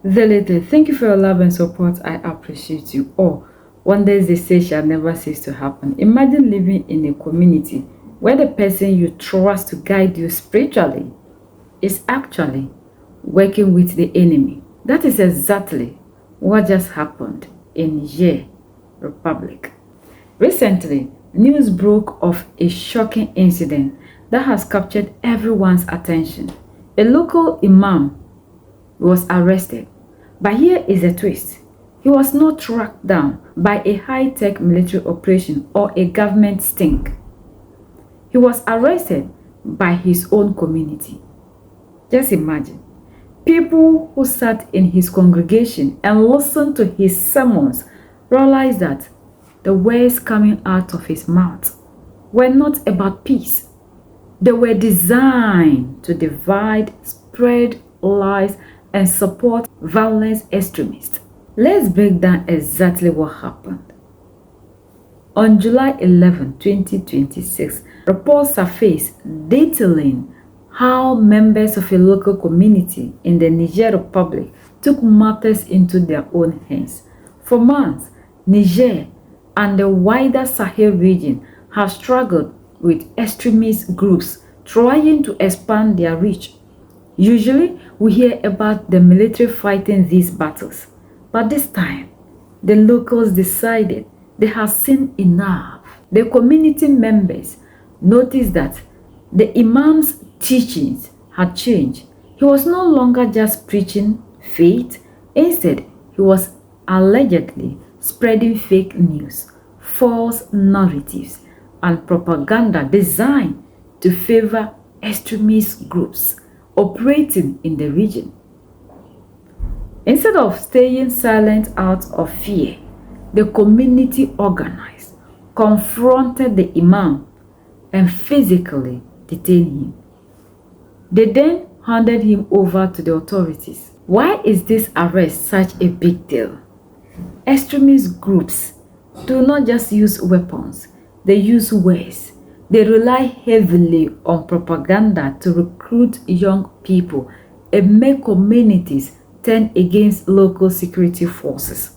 Delete. Thank you for your love and support. I appreciate you all. Wonders they say shall never cease to happen. Imagine living in a community where the person you trust to guide you spiritually is actually working with the enemy. That is exactly what just happened in Niger Republic. Recently, news broke of a shocking incident that has captured everyone's attention. A local imam was arrested. But here is a twist. He was not tracked down by a high-tech military operation or a government sting. He was arrested by his own community. Just imagine. People who sat in his congregation and listened to his sermons realized that the words coming out of his mouth were not about peace. They were designed to divide, spread lies, and support violence extremists. Let's break down exactly what happened. On July 11, 2026, reports surfaced detailing how members of a local community in the Niger Republic took matters into their own hands. For months, Niger and the wider Sahel region have struggled with extremist groups trying to expand their reach. Usually, we hear about the military fighting these battles, but this time, the locals decided they have seen enough. The community members noticed that the Imam's teachings had changed. He was no longer just preaching faith, instead, he was allegedly spreading fake news, false narratives, and propaganda designed to favor extremist groups operating in the region. Instead of staying silent out of fear, the community organized, confronted the Imam, and physically detained him. They then handed him over to the authorities. Why is this arrest such a big deal? Extremist groups do not just use weapons, they use words. They rely heavily on propaganda to recruit young people and make communities turn against local security forces.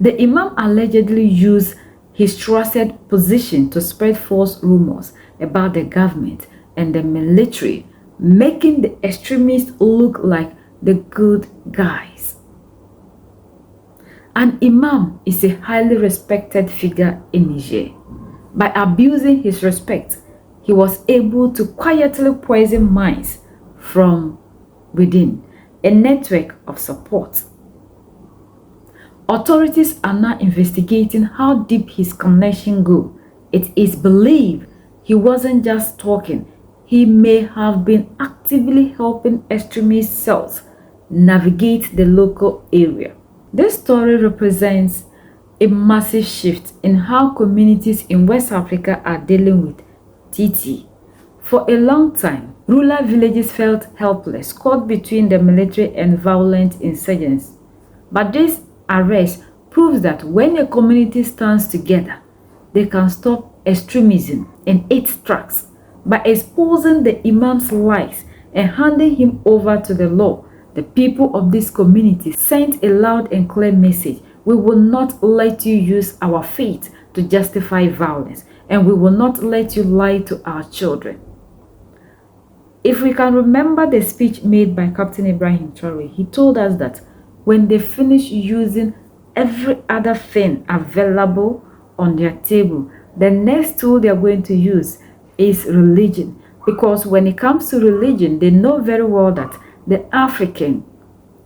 The Imam allegedly used his trusted position to spread false rumors about the government and the military, making the extremists look like the good guys. An Imam is a highly respected figure in Niger. By abusing his respect, he was able to quietly poison minds from within, a network of support. Authorities are now investigating how deep his connection go. It is believed he wasn't just talking, he may have been actively helping extremist cells navigate the local area. This story represents a massive shift in how communities in West Africa are dealing with TT. For a long time, rural villages felt helpless, caught between the military and violent insurgents. But this arrest proves that when a community stands together, they can stop extremism in its tracks. By exposing the Imam's lies and handing him over to the law, the people of this community sent a loud and clear message. We will not let you use our faith to justify violence, and we will not let you lie to our children. If we can remember the speech made by Captain Ibrahim Traore, he told us that when they finish using every other thing available on their table, the next tool they are going to use is religion. Because when it comes to religion, they know very well that the African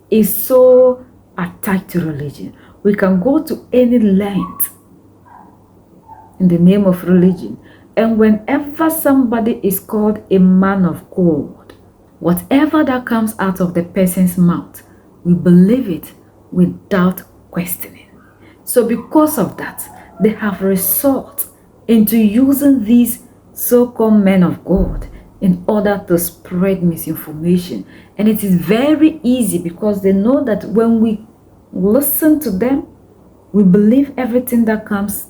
is so attached to religion. We can go to any length in the name of religion. And whenever somebody is called a man of God, whatever that comes out of the person's mouth, we believe it without questioning. So because of that, they have resort into using these so-called men of God in order to spread misinformation. And it is very easy because they know that when we listen to them, we believe everything that comes,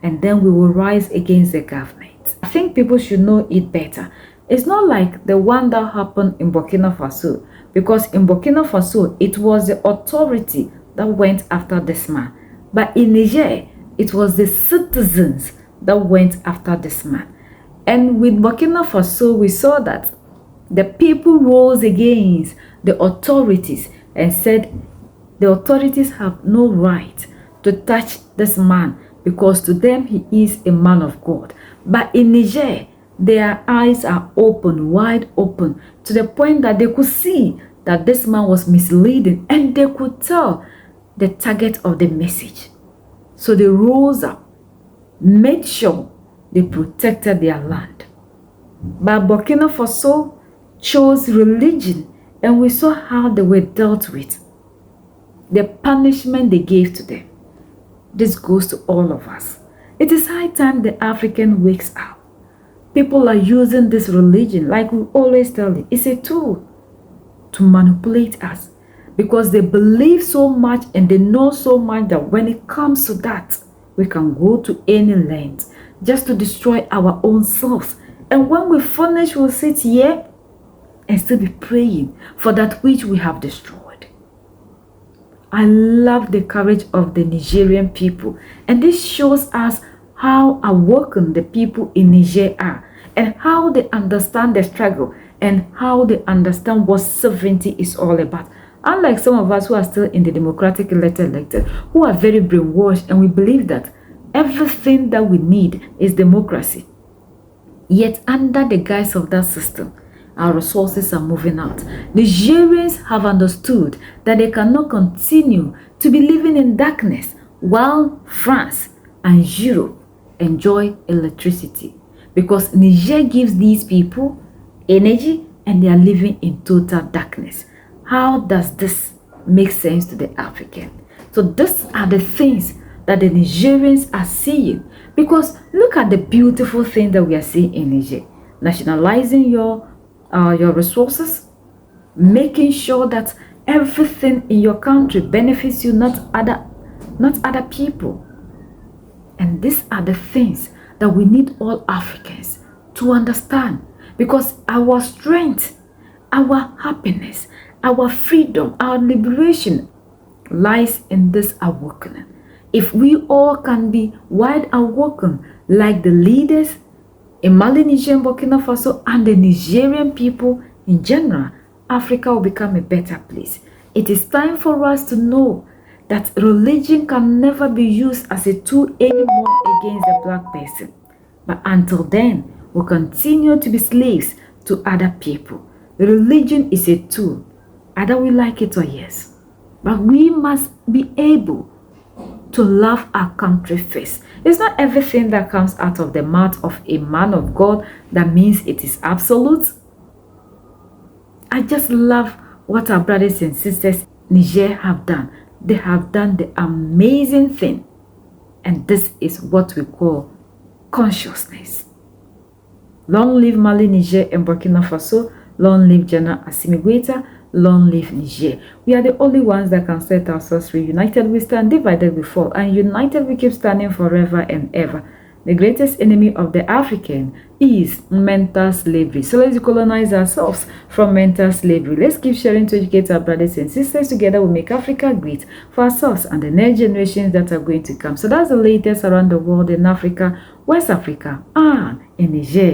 and then we will rise against the government. I think people should know it better. It's not like the one that happened in Burkina Faso, because in Burkina Faso, it was the authority that went after this man. But in Niger, it was the citizens that went after this man. And with Burkina Faso, we saw that the people rose against the authorities and said the authorities have no right to touch this man because to them he is a man of God. But in Niger, their eyes are open, wide open, to the point that they could see that this man was misleading and they could tell the target of the message. So they rose up, made sure they protected their land. But Burkina Faso chose religion, and we saw how they were dealt with. The punishment they gave to them. This goes to all of us. It is high time the African wakes up. People are using this religion, like we always tell you, it's a tool to manipulate us because they believe so much and they know so much that when it comes to that, we can go to any length just to destroy our own selves. And when we finish, we'll sit here and still be praying for that which we have destroyed. I love the courage of the Nigerian people, and this shows us how awoken the people in Niger are and how they understand the struggle and how they understand what sovereignty is all about. Unlike some of us who are still in the democratic elected, who are very brainwashed, and we believe that everything that we need is democracy. Yet under the guise of that system, our resources are moving out. Nigerians have understood that they cannot continue to be living in darkness while France and Europe enjoy electricity, because Niger gives these people energy and they are living in total darkness. How does this make sense to the African? So these are the things that the Nigerians are seeing, because look at the beautiful thing that we are seeing in Niger. Nationalizing your resources, making sure that everything in your country benefits you, not other people. And these are the things that we need all Africans to understand, because our strength, our happiness, our freedom, our liberation lies in this awakening. If we all can be wide awoken like the leaders in Mali, Niger, and Burkina Faso, and the Nigerian people in general, Africa will become a better place. It is time for us to know that religion can never be used as a tool anymore against the black person. But until then, we'll continue to be slaves to other people. Religion is a tool, either we like it or yes. But we must be able to love our country first. It's not everything that comes out of the mouth of a man of God that means it is absolute. I just love what our brothers and sisters in Niger have done. They have done the amazing thing. And this is what we call consciousness. Long live Mali, Niger, and Burkina Faso. Long live General Assimi Goïta. Long live Niger. We are the only ones that can set ourselves free. United we stand, divided we fall, and united we keep standing forever and ever. The greatest enemy of the African is mental slavery. So let's decolonize ourselves from mental slavery. Let's keep sharing to educate our brothers and sisters. Together we make Africa great for ourselves and the next generations that are going to come. So that's the latest around the world in Africa, West Africa, and in Niger.